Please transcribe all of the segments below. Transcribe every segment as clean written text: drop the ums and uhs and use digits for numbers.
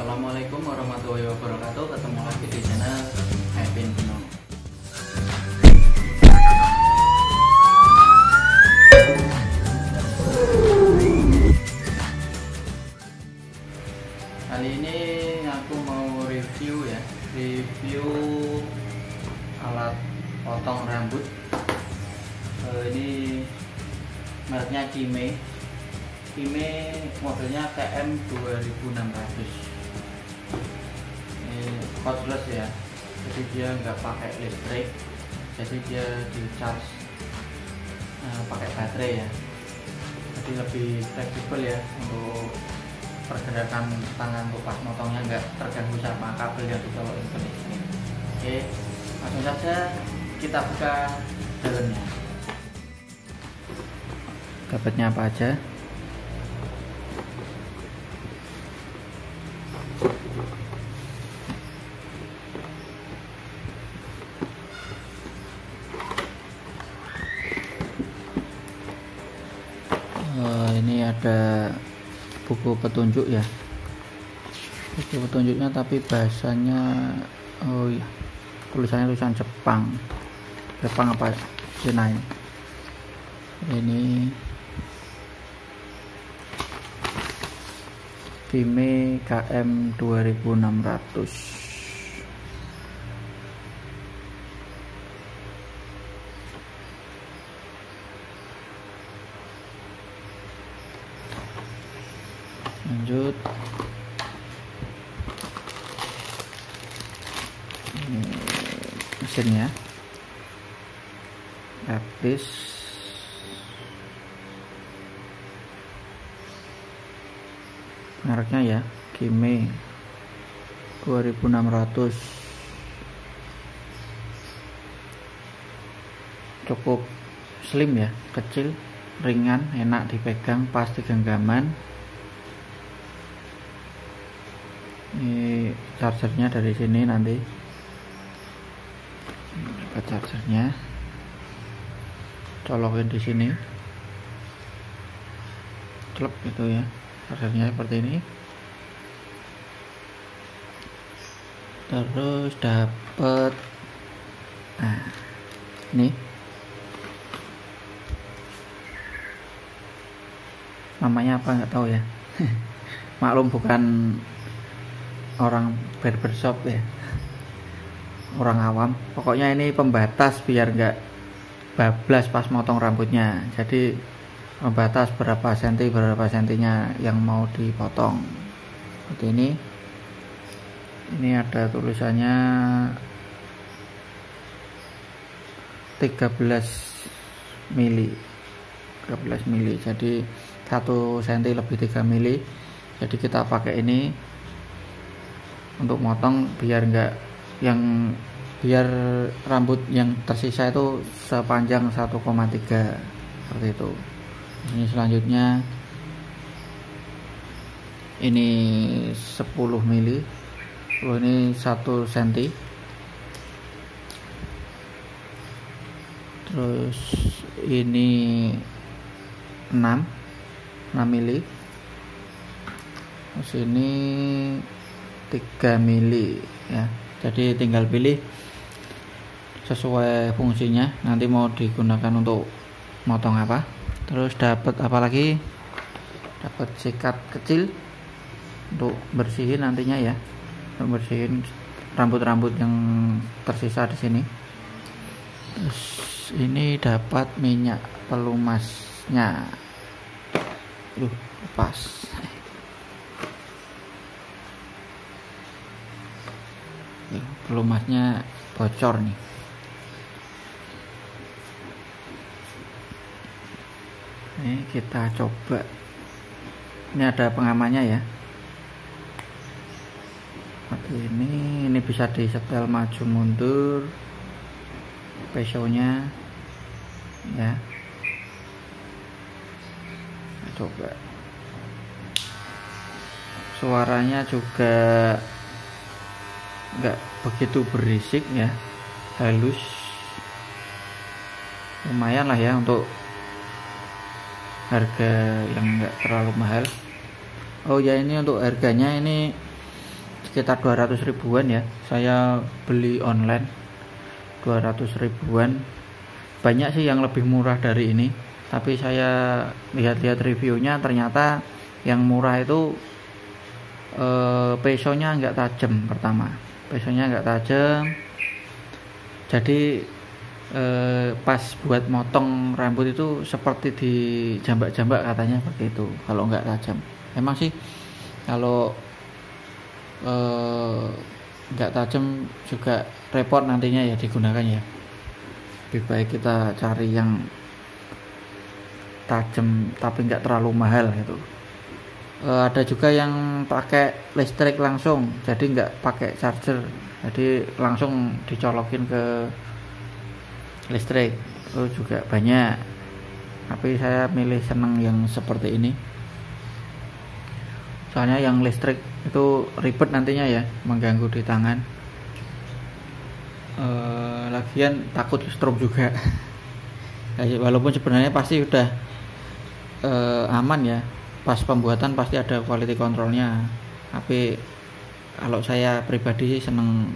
Assalamualaikum warahmatullahi wabarakatuh. Ketemu lagi di channel Evin Pino. Kali ini aku mau review alat potong rambut. Ini mereknya Kime modelnya KM 2600. Ini cordless ya, jadi dia nggak pakai listrik, jadi dia di charge pakai baterai ya, jadi lebih fleksibel ya untuk pergerakan tangan untuk pas motongnya, nggak terganggu sama kabel yang dicolokin ke listrik. Oke, langsung saja kita buka dalamnya. Dapatnya apa aja? Ini ada buku petunjuk ya, buku petunjuknya tapi bahasanya tulisannya tulisan Jepang apa Cina ini Kime KM 2600. Lanjut, ini mesinnya praktis, mereknya ya Kime 2600. Cukup slim ya, kecil, ringan, enak dipegang, pasti genggaman. Ini chargernya dari sini, nanti dapat chargernya, colokin di sini, klep gitu ya, chargernya seperti ini. Terus dapat ini namanya apa nggak tahu ya. Maklum bukan orang barbershop ya, orang awam. Pokoknya ini pembatas biar nggak bablas pas motong rambutnya, jadi membatas berapa sentinya yang mau dipotong. Seperti ini ada tulisannya 13 mili, jadi 1 cm lebih 3 mili. Jadi kita pakai ini untuk motong biar rambut yang tersisa itu sepanjang 1,3 seperti itu. Ini selanjutnya ini 10 mili, ini 1 cm. Terus ini 6 mili. Terus ini 3 mili ya, jadi tinggal pilih sesuai fungsinya nanti mau digunakan untuk motong apa. Terus dapat apa lagi, dapat sikat kecil untuk bersihin nantinya ya, untuk bersihin rambut-rambut yang tersisa di sini. Terus ini dapat minyak pelumasnya, lepas. Pelumasnya bocor nih. Ini kita coba. Ini ada pengamannya ya. Seperti ini bisa disetel maju mundur pesonya ya. Kita coba. Suaranya juga nggak begitu berisik ya, halus, lumayan lah ya untuk harga yang nggak terlalu mahal. Oh ya, ini untuk harganya ini sekitar 200 ribuan ya, saya beli online 200 ribuan. Banyak sih yang lebih murah dari ini, tapi saya lihat-lihat reviewnya ternyata yang murah itu pesonya nggak tajam. Pertama, pesonya nggak tajam, jadi pas buat motong rambut itu seperti di jambak-jambak katanya seperti itu kalau nggak tajam. Emang sih kalau nggak tajam juga repot nantinya ya digunakan ya. Lebih baik kita cari yang tajam tapi nggak terlalu mahal gitu. Ada juga yang pakai listrik langsung, jadi nggak pakai charger, jadi langsung dicolokin ke listrik. Itu juga banyak, tapi saya milih seneng yang seperti ini, soalnya yang listrik itu ribet nantinya ya, mengganggu di tangan. Lagian takut stroke juga. Walaupun sebenarnya pasti udah aman ya, pas pembuatan pasti ada quality controlnya, tapi kalau saya pribadi seneng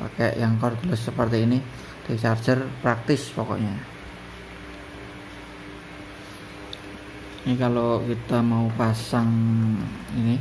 pakai yang cordless seperti ini. Di charger praktis pokoknya. Ini kalau kita mau pasang ini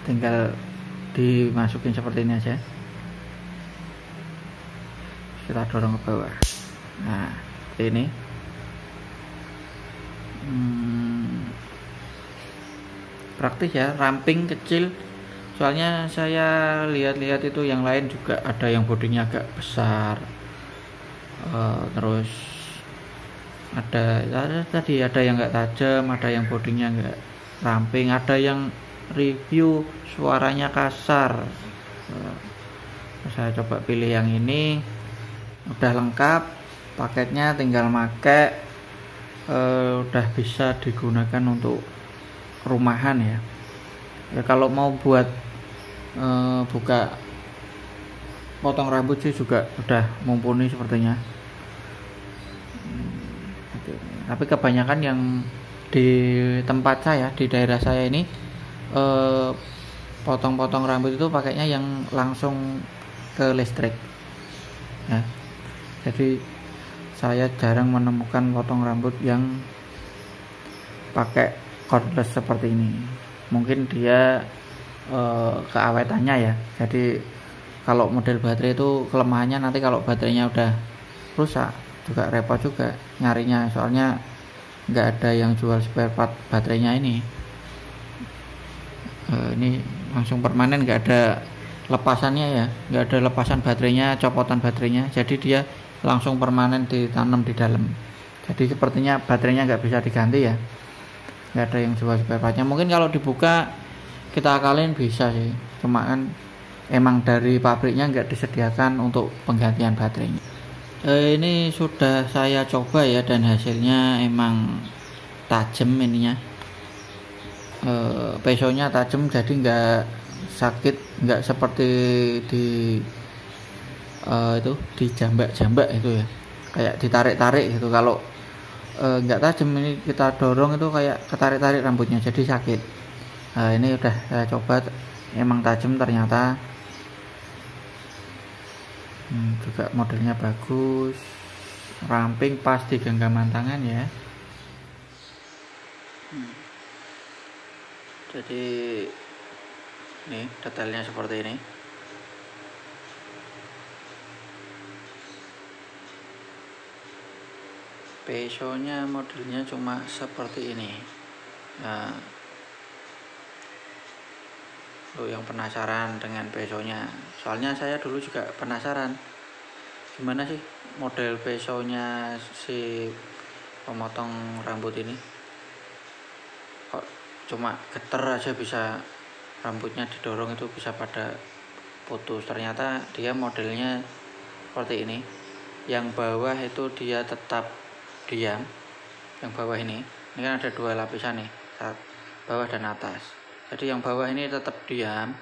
tinggal dimasukin seperti ini aja, kita dorong ke bawah. Nah seperti ini. Praktis ya, ramping kecil. Soalnya saya lihat-lihat itu yang lain juga ada yang bodinya agak besar, terus ada yang nggak tajam, ada yang bodinya nggak ramping, ada yang review suaranya kasar. Saya coba pilih yang ini, udah lengkap paketnya, tinggal make, udah bisa digunakan untuk rumahan ya. Ya kalau mau buat buka potong rambut sih juga udah mumpuni sepertinya. Tapi kebanyakan yang di tempat saya, di daerah saya ini, potong-potong rambut itu pakainya yang langsung ke listrik ya. Jadi saya jarang menemukan potong rambut yang pakai cordless seperti ini. Mungkin dia keawetannya ya, jadi kalau model baterai itu kelemahannya nanti kalau baterainya udah rusak juga repot juga nyarinya, soalnya nggak ada yang jual spare part baterainya ini. Ini langsung permanen, nggak ada lepasannya ya, nggak ada lepasan baterainya, copotan baterainya, jadi dia langsung permanen ditanam di dalam. Jadi sepertinya baterainya nggak bisa diganti ya, nggak ada yang jual spare partnya. Mungkin kalau dibuka kita akalin bisa sih, cuma kan emang dari pabriknya nggak disediakan untuk penggantian baterainya. Ini sudah saya coba ya, dan hasilnya emang tajam ininya. Pesonya tajam, jadi nggak sakit, nggak seperti di itu di jambak-jambak itu ya, kayak ditarik-tarik gitu. Kalau nggak tajam ini kita dorong itu kayak ketarik-tarik rambutnya, jadi sakit. Nah ini udah saya coba, emang tajam ternyata. Juga modelnya bagus, ramping, pas di genggaman tangan ya. Jadi nih detailnya seperti ini. Pesonya modelnya cuma seperti ini. Nah, lo yang penasaran dengan pesonya, soalnya saya dulu juga penasaran gimana sih model pesonya si pemotong rambut ini, kok cuma geter aja bisa rambutnya didorong itu bisa pada putus. Ternyata dia modelnya seperti ini. Yang bawah itu dia tetap diam, yang bawah ini kan ada dua lapisan nih, bawah dan atas. Jadi yang bawah ini tetap diam,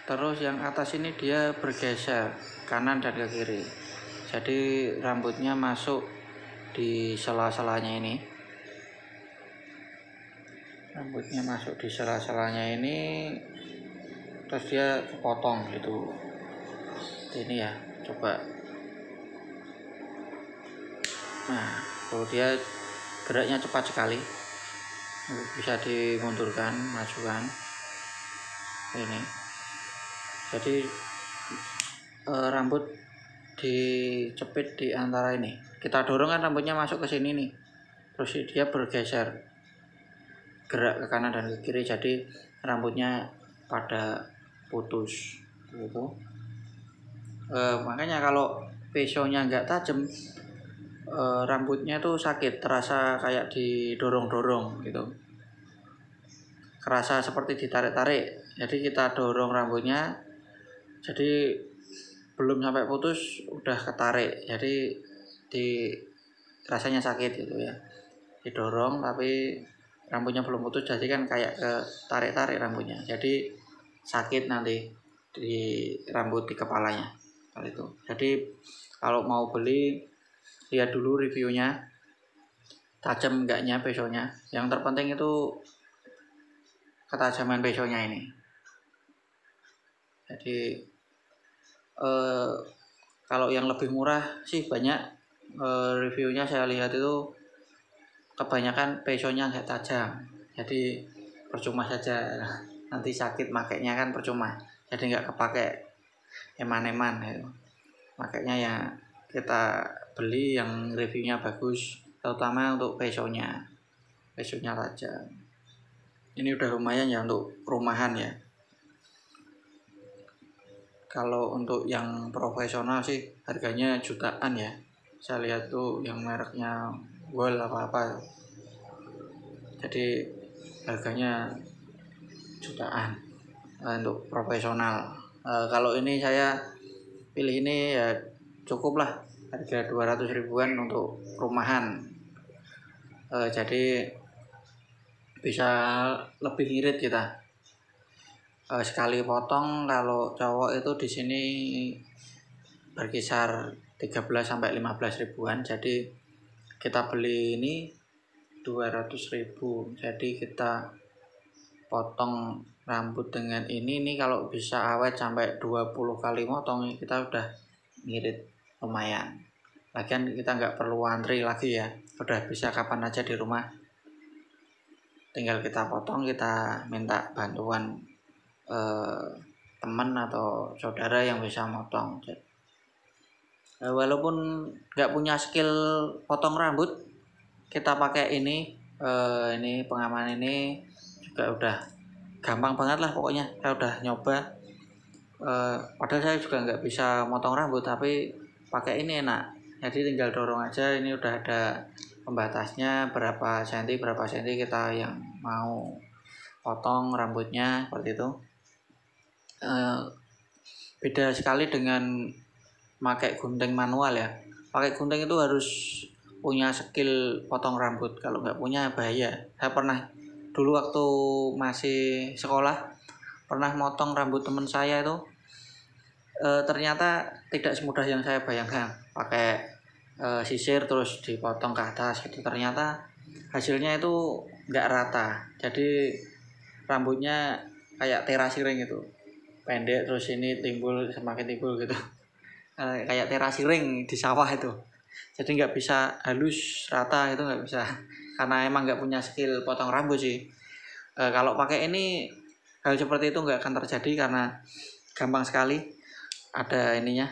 terus yang atas ini dia bergeser kanan dan ke kiri, jadi rambutnya masuk di sela-selanya ini. rambutnya masuk di sela-selanya ini, terus dia potong gitu. Ini ya, coba. Nah, kalau dia geraknya cepat sekali, bisa dimundurkan, majukan. Ini. Jadi rambut dicepit di antara ini. Kita dorong kan rambutnya masuk ke sini nih. Terus dia bergeser, gerak ke kanan dan ke kiri. Jadi rambutnya pada putus gitu. Makanya kalau pisaunya nggak tajam, rambutnya tuh sakit, terasa kayak didorong-dorong gitu, kerasa seperti ditarik-tarik. Jadi kita dorong rambutnya, jadi belum sampai putus udah ketarik, jadi rasanya sakit gitu ya. Didorong tapi rambutnya belum putus, jadi kan kayak ketarik-tarik rambutnya, jadi sakit nanti di rambut di kepalanya kali itu. Jadi kalau mau beli, lihat dulu reviewnya, tajam enggaknya pisaunya. Yang terpenting itu ketajaman pisaunya ini. Jadi kalau yang lebih murah sih banyak, reviewnya saya lihat itu kebanyakan pisaunya nggak tajam, jadi percuma saja, nanti sakit makainya kan percuma, jadi nggak kepake eman-eman gitu. Makanya ya kita beli yang reviewnya bagus, terutama untuk pisaunya tajam. Ini udah lumayan ya untuk rumahan ya. Kalau untuk yang profesional sih harganya jutaan ya. Saya lihat tuh yang mereknya Wall apa-apa, jadi harganya jutaan untuk profesional. Kalau ini saya pilih ini ya cukup lah, harga 200 ribuan untuk rumahan. Jadi bisa lebih irit kita. Sekali potong kalau cowok itu di sini berkisar 13 sampai 15 ribuan. Jadi kita beli ini 200 ribu. Jadi kita potong rambut dengan ini kalau bisa awet sampai 20 kali motong, kita udah ngirit lumayan. Lagian kita nggak perlu antri lagi ya, udah bisa kapan aja di rumah, tinggal kita potong, kita minta bantuan teman atau saudara yang bisa motong. Walaupun nggak punya skill potong rambut, kita pakai ini pengaman ini juga udah gampang banget lah pokoknya. Saya udah nyoba, padahal saya juga nggak bisa motong rambut, tapi pakai ini enak. Jadi tinggal dorong aja, ini udah ada pembatasnya berapa senti kita yang mau potong rambutnya, seperti itu. Beda sekali dengan pakai gunting manual ya. Pakai gunting itu harus punya skill potong rambut, kalau nggak punya bahaya. Saya pernah dulu waktu masih sekolah pernah motong rambut teman saya itu, ternyata tidak semudah yang saya bayangkan. Pakai sisir terus dipotong ke atas gitu, ternyata hasilnya itu nggak rata, jadi rambutnya kayak terasiring gitu, pendek terus ini semakin timbul gitu. Kayak terasiring di sawah itu, jadi nggak bisa halus rata, itu nggak bisa, karena emang nggak punya skill potong rambut sih. Kalau pakai ini hal seperti itu nggak akan terjadi, karena gampang sekali, ada ininya,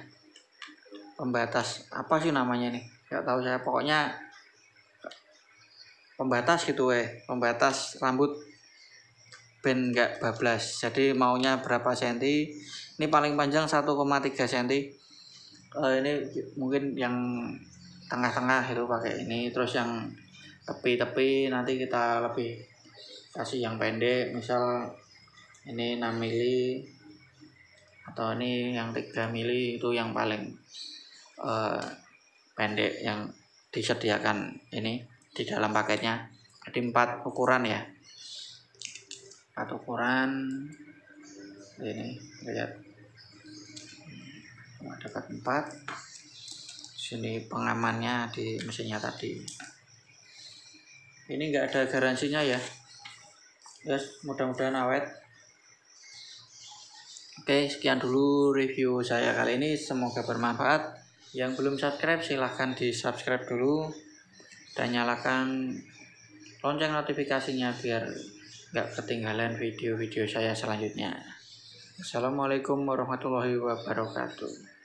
pembatas apa sih namanya nih, nggak tahu saya, pokoknya pembatas gitu pembatas rambut ben nggak bablas. Jadi maunya berapa senti, ini paling panjang 1,3 senti. Ini mungkin yang tengah-tengah itu pakai ini, terus yang tepi-tepi nanti kita lebih kasih yang pendek, misal ini 6 mili atau ini yang 3 mili, itu yang paling pendek yang disediakan ini di dalam paketnya. Jadi 4 ukuran ya, 4 ukuran ini, lihat dapat 4. Sini pengamannya di mesinnya tadi. Ini enggak ada garansinya ya, Yes, mudah-mudahan awet. Oke, sekian dulu review saya kali ini, semoga bermanfaat. Yang belum subscribe silahkan di subscribe dulu dan nyalakan lonceng notifikasinya biar nggak ketinggalan video-video saya selanjutnya. Assalamualaikum warahmatullahi wabarakatuh.